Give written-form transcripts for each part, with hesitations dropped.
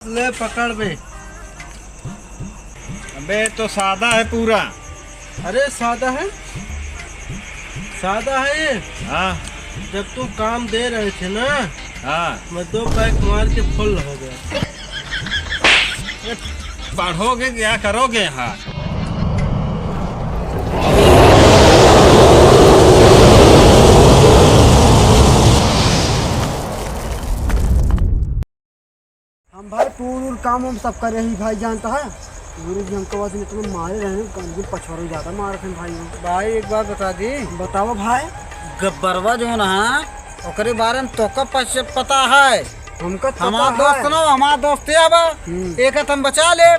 ले पकड़ बे। अबे तो सादा है पूरा। अरे सादा है, सादा है ये। हाँ जब तुम काम दे रहे थे ना, हाँ। मैं 2 पैक मार के फुल हो गया। पढ़ोगे क्या करोगे यहाँ? हम भाई टूर काम हम सब करे ही भाई जानता है। गुरु जी हमको बाद इतना मारे रहे गंजी पछवाड़ू ज्यादा मारे थे भाई। भाई एक बात बता दी, बताओ भाई। गब्बरवा जो ना ओकरे बारे में तो कब पता है? हमका हमारा दोस्त ना, हमारा दोस्त है अब एक हम बचा ले,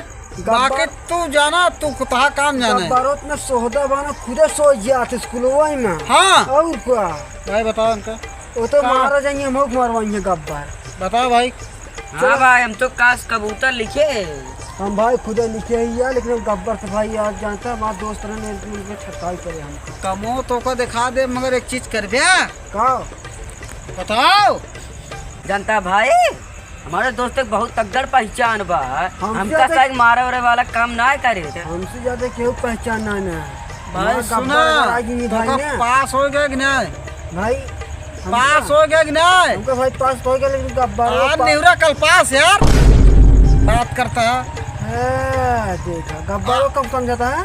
बाकी तू जाना, तू कहा काम जाना गब्बरों में सोहदा बाना खुदे सो जाते स्कूलवा में। हाँ और क्या भाई बताओ उनका। वो तो मारा जाएंगे, हम मारवाएंगे गब्बर। बताओ भाई। हाँ भाई, हम तो काश कबूतर लिखे। हम भाई खुदे लिखे ही है, लेकिन गब्बर से भाई आज जानता है हमारे दोस्त ने छटाई करे हमको। कमो तो को दिखा दे, मगर एक चीज कर दिया। का बताओ। जानता भाई, हमारे दोस्त एक बहुत तगड़ पहचान बा। हमका ज्यादा- साथ मारे वारे वाला काम ना करे थे। हमसे ज्यादा केहू पहचानना ना भाई सुना, भाई पास हो गया कि नहीं? भाई पास हो गया कि नहीं? हमको भाई पास हो गया, लेकिन गब्बर निवरा कल पास यार बात करता है। देखा गब्बर को कब समझाता है।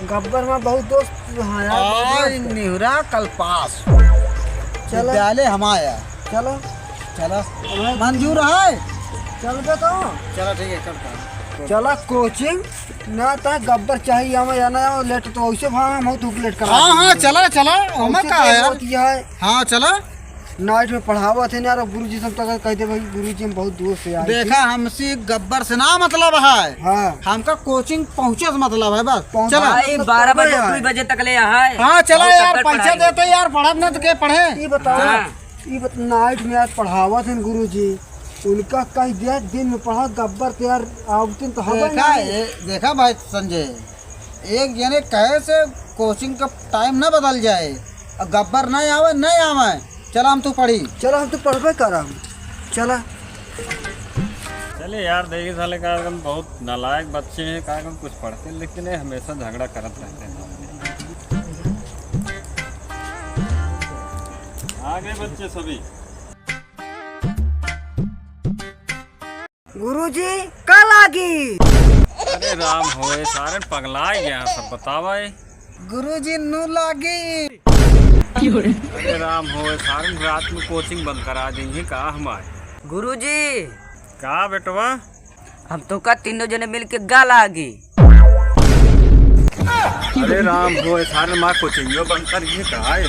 गब्बर में बहुत दोस्त हाँ यार। निवरा कल पास चलो विद्यालय हमारा। चलो चलो मंजूर है। चल बे तो चलो ठीक है, करता चला कोचिंग ना था। गब्बर चाहिए हमें जाना है, लेट तो वैसे भाई हम बहुत लेट कर। हाँ हाँ चला चला हमें का है यार। हाँ चला। नाइट में पढ़ावा थे ना, गुरुजी सब तक कहते भाई गुरुजी हम बहुत दूर से आए। देखा हमसे गब्बर से ना मतलब है। हाँ हमका कोचिंग पहुँचे से मतलब है बस। चला भाई 12 बजे 2 बजे तक ले है। हाँ चला बहुत यार, तगड़ पैसा पढ़ाई देते यार, पढ़ब न तो के पढ़े। ये बताओ, हाँ। ये नाइट में आज पढ़ावा थे गुरुजी, उनका कह दिया दिन में पढ़ा। गब्बर तो यार आवतिन तो हवा देखा नहीं। देखा भाई संजय, एक जने कहे से कोचिंग का टाइम न बदल जाए। गब्बर नहीं आवे नहीं आवे, चला हम तू पढ़ी। चलो हम तो पढ़बे करम। चला चले यार, देखिए साले का बहुत नालायक बच्चे हैं, का कुछ पढ़ते लेकिन ये हमेशा झगड़ा करते रहते हैं। आ गए बच्चे सभी। गुरुजी कल आगी। अरे राम होए, सारे पगला गया सब। बतावा गुरुजी नू लागी। अरे राम होए, सारे रात में कोचिंग बंद करा देंगे का हमारे। गुरुजी, का बेटवा? हम तो का तीनों जने मिल के गाल आगी। अरे राम होए, सारे माँ कोचिंग बंद करिए का है।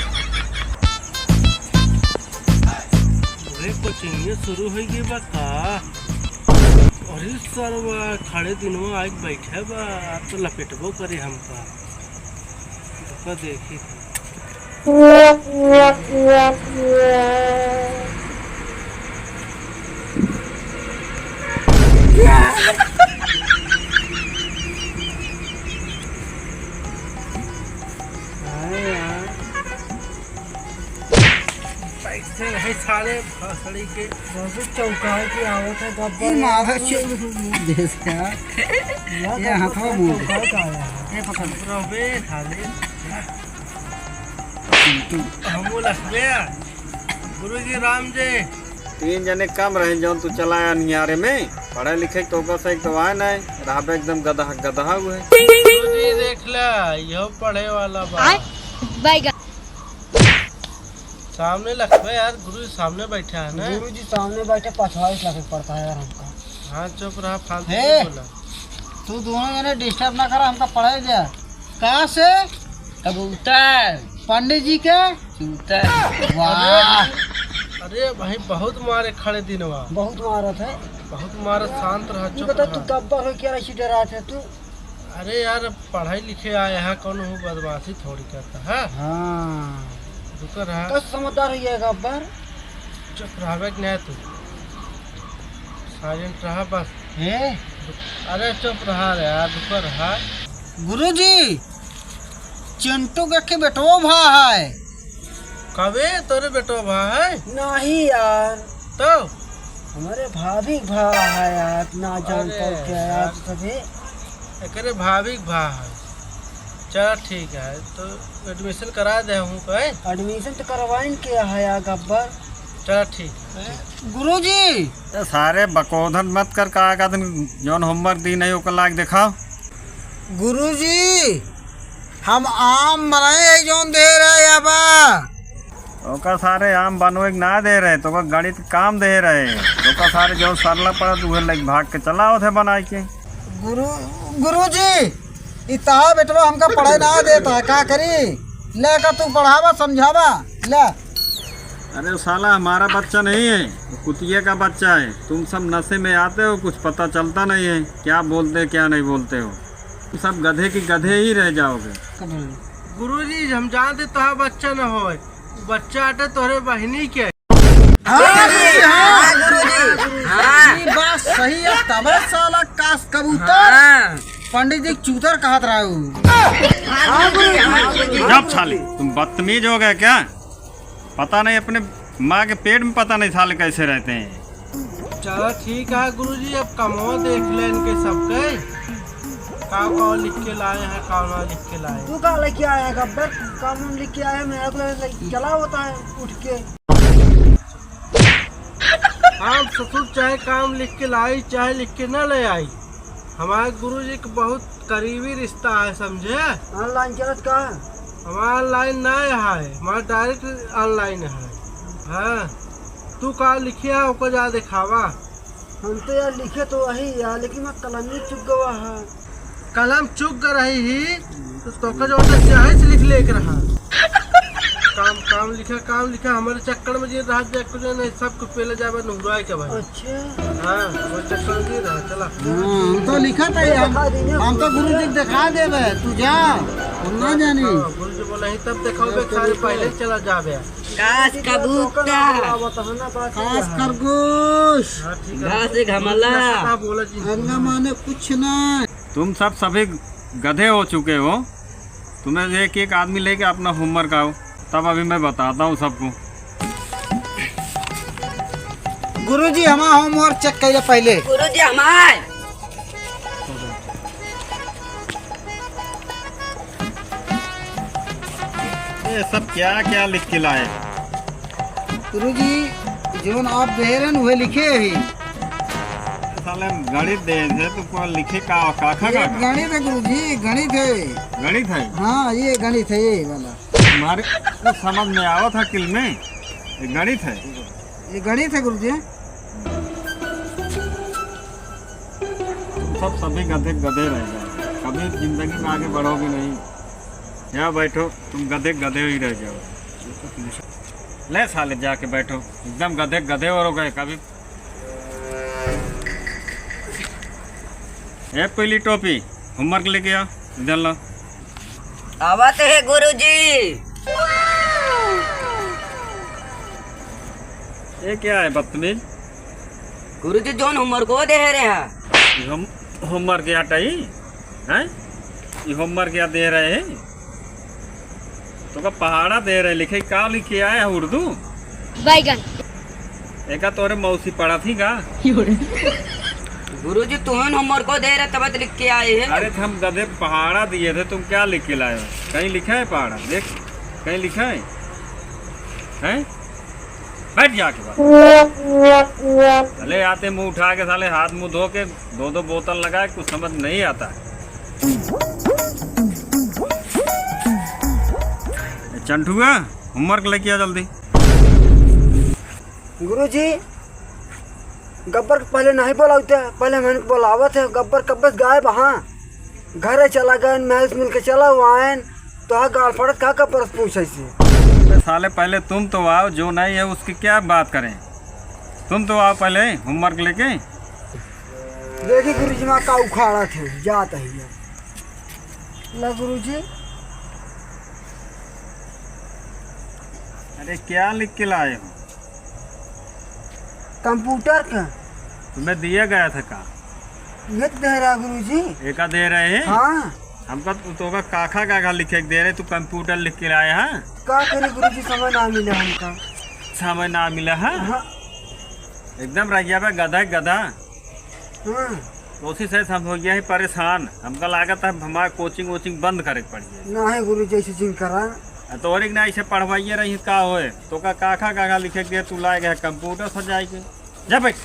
कोचिंग शुरू हो गई बा का। अरे सर खड़े दिनवा आज बैठे बा, आप तो लपेटबो करे हमका। तो देखी पैसे है सारे फसड़ी के चौका की आवत है गब्बर। ये हाथों मुंह ये पकड़ रहे थाले हम लखबे। गुरुजी राम जी 3 जने कम रहे जो तू चलाया नियारे में। पढ़े लिखे तो से एक तो आए नहीं रहा, एकदम गधा गधा हुए। गुरुजी देख ला, यो पढ़े वाला बा। सामने लखबे यार, गुरु सामने बैठा है ना। गुरुजी सामने बैठे 45 लाख पड़ता है यार हमका। हाँ चुप रहा, फालतू हे। नहीं बोला। तू दोनों जने डिस्टर्ब ना करा, हमका पढ़ाई जा। कहाँ से? कबूतर पंडित जी के। कबूतर। वाह, अरे भाई बहुत मारे खड़े दिनवा, बहुत मारत है। बहुत मारे। शांत रहा, तू चुप बता, तू रहा। गब्बर हो क्या ऐसी डरा थे तू। अरे यार पढ़ाई लिखे आया है, कौन हो बदमाशी थोड़ी करता है। हाँ रुक रहा, कस समझदार है गब्बर। चुप रहा कि नहीं तू, साइलेंट रहा बस। हे अरे चुप रहा रे यार, रुक रहा। गुरुजी, चिंटू के बेटो भा है। कबे तोरे बेटो भाई? नहीं यार, तो हमारे भाभी भा है यार, ना जानता हूँ क्या यार सभी। एकरे भाभी के भा है। चल ठीक है, तो एडमिशन करा दे हूँ कहे। एडमिशन तो करवाइन किया है यार गब्बर। चल ठीक है। गुरुजी ये सारे बकोधन मत कर का दिन जौन होमवर्क दी नहीं ओकर लाग दिखाओ। गुरुजी हम आम बनाए जोन दे रहे अब। ओका सारे आम बनवे के ना दे रहे तो ओका गणित काम दे रहे। ओका सारे जो सरला पड़ा उहे लग भाग के चलाओ थे बनाए के। गुरुजी इतना बेटवा हमका पढ़ाई ना देता है, का करी? ले का तू पढ़ावा समझावा ले। अरे साला हमारा बच्चा नहीं है, कुतिया का बच्चा है। तुम सब नशे में आते हो, कुछ पता चलता नहीं है क्या बोलते क्या नहीं बोलते हो। तुम सब गधे की गधे ही रह जाओगे। गुरुजी हम जानते तो बच्चा न हो, बच्चा आटे तोरे बहनी के। ये बात सही है। तब साला कास कबूतर पंडित जी चूतर कहत रहू। जब साले तुम बदतमीज हो गए क्या? पता नहीं अपने माँ के पेट में पता नहीं साले कैसे रहते हैं। चलो ठीक है गुरुजी, अब कमो देख ले इनके सबके। का लिख के लाए हैं, का लिख के लाए। तू का लेके आया गब्बर? काम लिख के आया, मेरा तो चला होता है उठ के। हम ससुर चाहे काम लिख के लाई चाहे लिख के न ले आई, हमारे गुरुजी का बहुत करीबी रिश्ता है, समझे। ऑनलाइन चलत का है? हमारा लाइन ना है, हमारा डायरेक्ट ऑनलाइन है। हाँ तू का लिखे है ओको जा दिखावा। हम तो यार लिखे तो वही यार, लेकिन मैं कलम ही चुक गवा है। कलम चुक रही ही तो का जो चाहे से लिख ले रहा। काम लिखा हमारे चक्कर में जी रहा जाए कुछ नहीं, सबको पहले जावे नुराय के भाई। अच्छा हाँ हमारे चक्कर में जी रहा। चला हम तो लिखा था हम तो गुरुजी को दिखा देवे, तू जा हम ना जानी। गुरुजी बोला ही तब दिखाओगे, खाली पहले चला जावे। काश कबूतर, खास खरगोश, हाँ ठीक घास घमला। है बोला जी। अंगा माने कुछ ना। तुम सब सभी गधे हो चुके हो। तुम्हें एक एक आदमी लेके अपना होमवर्क आओ, तब अभी मैं बताता हूँ सबको। गुरुजी हमारा होमवर्क चेक करिए पहले। गुरुजी हमारे ये सब क्या क्या लिख के लाए? गुरुजी जोन आप दे रहे हैं वह लिखे ही। साले गणित दे थे तुमको लिखे का काखा ये का गणित है गुरुजी, गणित है। गणित है। हाँ ये गणित है, ये वाला तुम्हारे को समझ में आवा था किल में, ये गणित है। ये गणित है गुरुजी। सब सभी गधे गधे रह जाओ, कभी जिंदगी में आगे बढ़ोगे नहीं। यहाँ बैठो, तुम गधे गधे ही रह जाओ। ले साले जाके बैठो, एकदम गधे गधे और हो गए कभी। ये पहली टोपी होमवर्क लेके आओ, इधर लो। आवत है गुरुजी। ये क्या है बदतमीज? गुरुजी जोन होमवर्क को दे रहे हैं। हम होमवर्क या टाई हैं? ये होमवर्क या दे रहे हैं तो का पहाड़ा दे रहे, लिखे का लिखे आए उर्दू बैगन। एक तोरे मौसी पढ़ा थी का? गुरुजी तुम्हें होमवर्क को दे रहे तब लिख के आए हैं। अरे हम गधे पहाड़ा दिए थे, तुम क्या लिख के लाए हो? कहीं लिखा है पहाड़ा? देख कहीं लिखा है? हैं? बैठ जाके बात। चले आते मुंह उठा के साले हाथ मुंह धो के दो दो बोतल लगाए, कुछ समझ नहीं आता है। चंटुआ होमवर्क लेके आ जल्दी। गुरुजी गब्बर को पहले नहीं बोलाते, पहले मैंने बोलावत है। गब्बर कब्बस गायब, हाँ घरे चला गए, महज मिल के चला हुआ है तो गाल पड़त का परस पूछे से। साले पहले तुम तो आओ, जो नहीं है उसकी क्या बात करें। तुम तो आओ पहले होमवर्क लेके। देखिए गुरुजी माँ का उखाड़ा थे जाता ही है। ला गुरुजी अरे क्या लिख के लाए हो? कंप्यूटर का तुम्हें दिया गया था का? ये तो दे रहा गुरुजी। एका दे रहे हैं? हाँ हमका तो काखा काखा लिखे के दे रहे, तू कंप्यूटर लिख के लाए हैं? का करे गुरुजी, समय ना मिला हमका। समय ना मिला है? हाँ। एकदम रह गया बे गधा गधा। हाँ कोशिश है हम हो गया है परेशान। हमका लागत है हमारा कोचिंग वोचिंग बंद करे के पड़ी नहीं गुरु जैसे जिन करा है। तो और एक ना ऐसे पढ़वाइए रही का होए तो का काखा काखा लिखे के तू लाए गए कंप्यूटर सजाए के जा बैठ।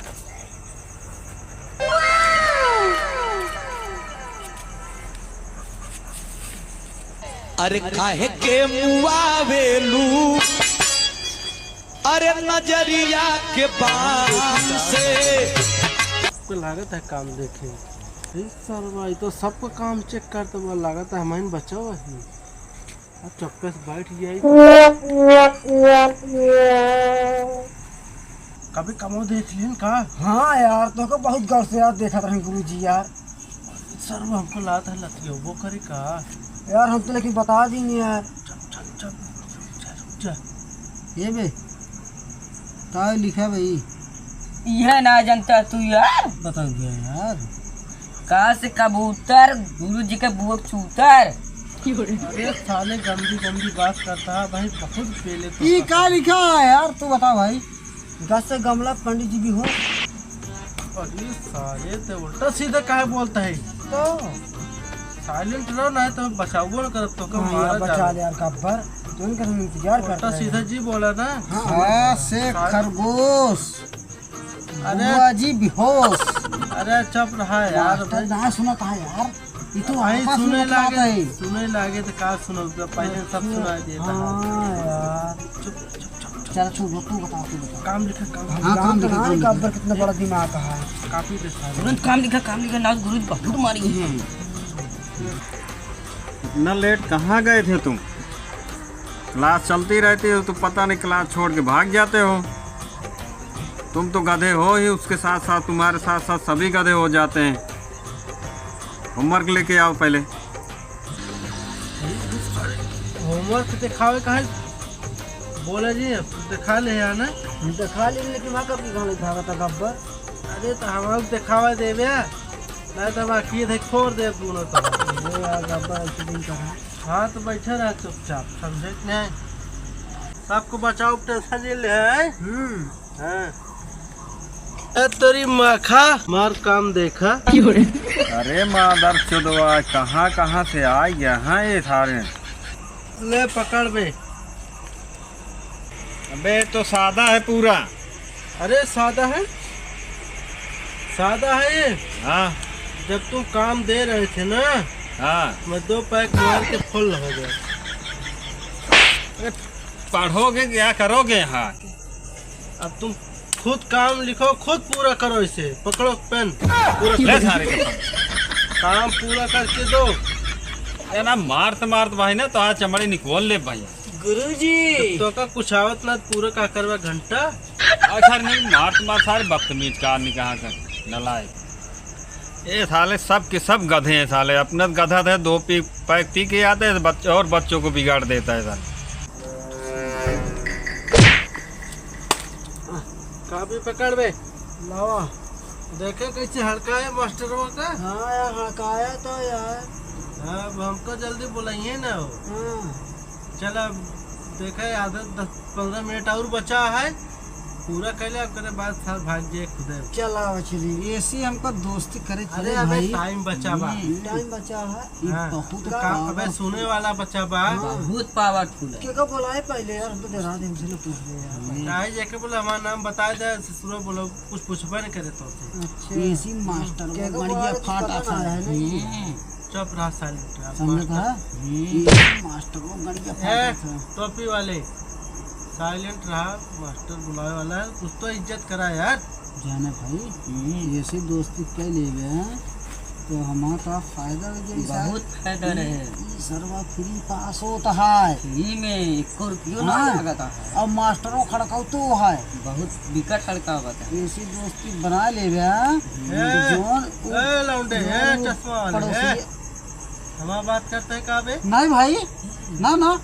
अरे काहे के मुआवेलू अरे नजरिया के बाम से आपको लागत है काम देखे सर भाई तो सबको काम चेक करते हुआ लागत है हमारे बचा हुआ ही। अब चुप्पे से बैठ जाए कभी कमो देख लेन का। हाँ यार तो को बहुत गौर से यार देखा रहे गुरु जी यार। सर वो हमको लाता है लतियो वो करे का यार हम तो लेकिन बता दी नहीं यार। जा ये बे का लिखा भाई यह ना जानता तू यार। बता दिया यार। कहा से कबूतर गुरु जी के बुआ चूतर। अरे साले गंदी गंदी बात करता है भाई बहुत पहले तो ये का लिखा है यार तू बता भाई। गस से गमला पंडित जी भी हो अरे साले तो उल्टा सीधा काहे बोलता है तो साइलेंट रहो ना तो बचाओ ना कर तो हाँ यार बचा ले यार गब्बर तो उनका हम इंतजार करते उल्टा हैं। सीधा जी बोला ना। हाँ से खरगोश अरे बुआ जी बेहोश। अरे चुप रहा है यार मास्टर ना सुना कहा यार ये तो भाई आपस में सुने बात लागे है। सुने लागे तो का सुनो पहले सब सुना देता है। हाँ यार चल तू बता काम लिखा काम हाँ काम देखा गब्बर कितना बड़ा दिमाग का है। काफी दिखा तुरंत काम लिखा ना गुरु जी बहुत मारी हैं। इतना लेट कहाँ गए थे तुम? क्लास चलती रहती हो तो पता नहीं क्लास छोड़ के भाग जाते हो। तुम तो गधे हो ही उसके साथ साथ तुम्हारे साथ साथ सभी गधे हो जाते हैं। होमवर्क लेके आओ पहले। होमवर्क दिखावे का है बोला जी दिखा ले यार ना। दिखा ले लेकिन वहाँ कभी कहाँ लिखा था गब्बर। अरे तो हमारे दिखावा देवे नहीं तो बाकी थे छोड़ दे दोनों तो। अरे यार गब्बर ऐसे दिन कहा। हाँ तो बैठे रहा चुपचाप समझे कि नहीं सबको बचाओ टेंशन ले ले है। हाँ ए तेरी माखा मार काम देखा। अरे मादर चुदवा कहाँ कहाँ से आ यहाँ ये सारे। ले पकड़ बे। अबे तो सादा है पूरा। अरे सादा है ये। हाँ जब तुम काम दे रहे थे ना हाँ मैं 2 पैक मार के फुल हो गया। अरे पढ़ोगे क्या करोगे यहाँ? अब तुम खुद काम लिखो खुद पूरा करो इसे पकड़ो पेन पूरा ले सारे के काम पूरा करके दो। अरे ना मारत भाई ना तो आज चमड़ी निकोल ले भाई। गुरुजी तो का कुछ आवत ना पूरा का करवा घंटा। अच्छा नहीं मार सारे बदतमीज का आदमी कहाँ कर नलायक। ये साले सब के सब गधे हैं साले। अपना गधा थे 2 पैक पी के आते हैं बच्चे और बच्चों को बिगाड़ देता है साले। काफी पकड़ बे लावा देखे कैसे हड़का है मास्टरों का। हाँ यार हड़काया तो यार। हाँ अब हमको जल्दी बुलाइए ना हो। हाँ चल अब देखे आधा 10-15 मिनट और बचा है पूरा कैले अब करे बाद साथ भाग जाए खुदे। चला चलिए ऐसी हमको दोस्ती करे अरे चले अबे भाई। टाइम बचा बा। टाइम बचा है। ये हाँ, बहुत तो काम अबे सुने वाला बचा बा। बहुत पावरफुल है। के को बुलाए पहले यार हम तो डरा दे हमसे ना पूछ ले यार। चाहे जाके बोला हमारा नाम बता दे ससुरो बोलो कुछ पूछबे नहीं करे तो अच्छा ऐसी मास्टर के को को गड़िया बुलाए फाट पता आता ना है। है चुप रहा साइलेंट समझ कहा ये मास्टर को गड़िया फाट आता है। टोपी वाले साइलेंट रहा मास्टर बुलाए वाला है कुछ तो इज्जत करा यार। जाने भाई ऐसी दोस्ती क्या ले गए हैं तो हमारा फायदा हो जाए। बहुत फायदा रहे। सर्वा फ्री पास होता है। फ्री में 1 रुपया ना हाँ। लगता है। अब मास्टरों खड़काऊ तो है। बहुत विकट हड़का हुआ था। ऐसी दोस्ती बना ले गया ए लौंडे ए चश्मा वाले ए हमारा बात करते हैं का बे नहीं भाई ना ना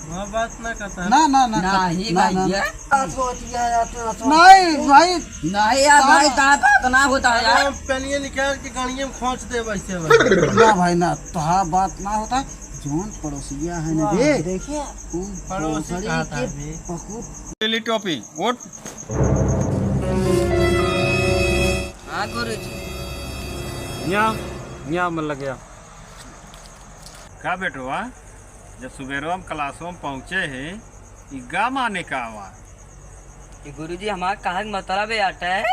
हमारा बात ना करता है। ना ना ना नहीं ना, ना, भैया नहीं भाई नहीं यार भाई कहाँ बात ना होता है यार। हम पेनिए निकाल के गाड़िए में खोच दे वैसे वैसे। ना भाई ना तो बात ना होता जोन पड़ोसिया है ना रे देखिए पड़ोसी कहा था बे। बहुत टोपी वोट हाँ गुरुजी। यहाँ मन लग गया का बेटवा जब सुबेरवा में क्लासों में पहुँचे हैं ये गा माने का आवाज कि गुरुजी हमारा कहा मतलब है आटा है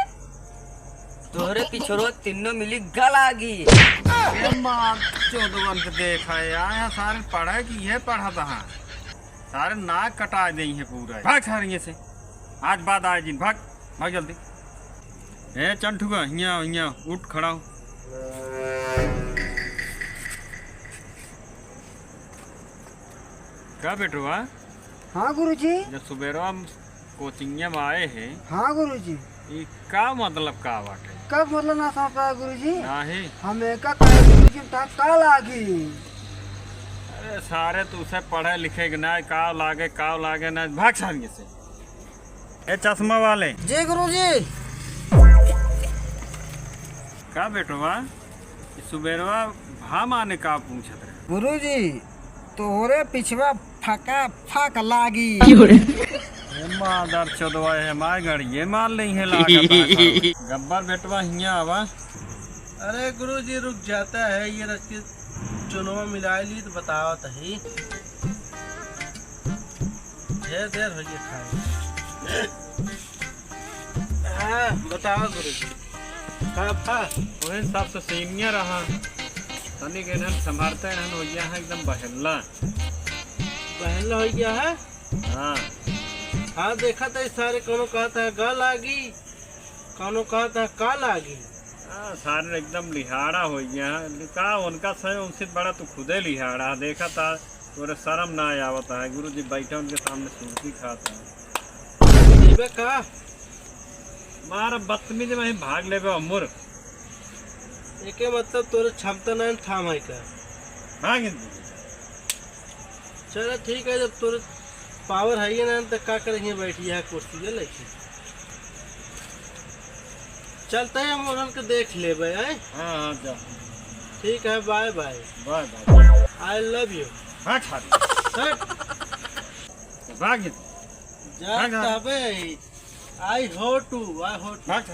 तोहरे पिछड़ो तीनों मिली गल आ गई। चौदवन के देखा यार सारे पढ़े कि ये पढ़ा था सारे नाक कटा दे है पूरा भाग सारे से आज बाद आए दिन भाग भाग जल्दी ए चंठुआ यहाँ उठ खड़ा हो क्या बेटवा हाँ गुरुजी। जब सुबेरवा कोचिंग में आए हैं हाँ गुरुजी। ये का मतलब का बात है कब मतलब ना समझ पाया गुरुजी। नहीं हमें का गुरुजी काल आ गई। अरे सारे तुझसे पढ़े लिखे कि ना काव लागे ना भाग सारिए से ए चश्मा वाले जी गुरुजी। का बेटवा सुबेरवा भाम आने का पूछत रहे गुरुजी तोहरे पिछवा फका फक लागी। मादर चौदवा है मार गड़ी ये मार नहीं है लागा गब्बर बेटवा हिया आवा। अरे गुरुजी रुक जाता है ये रख के चुनवा मिला ली तो बताओ तो ही देर हो गया खाए। हाँ बताओ गुरुजी कब था वही हिसाब से सीनियर रहा तनी के न संभालते हैं हो गया है एकदम बहला पहला हो गया है। हाँ हाँ देखा था इस सारे कोनो कहता है गल आगी कोनो कहता है काल आगी। सारे एकदम लिहाड़ा हो गया है का उनका सही उनसे बड़ा तो खुदे लिहाड़ा देखा था तोरे शर्म ना आवता है गुरुजी बैठे उनके सामने सुर्खी खाता है का मारा बदतमीज में भाग ले अमुर एक मतलब तोरे क्षमता नहीं थाम है का भाग चलो ठीक है जब तोरे पावर है ना तो क्या करेंगे बैठी है कुर्सी पे लेके चलते हैं हम उन्होंने के देख ले भाई। हाँ जा ठीक है bye bye bye bye I love you. भाग सारी भाग जाता भाई आई हो टू भाग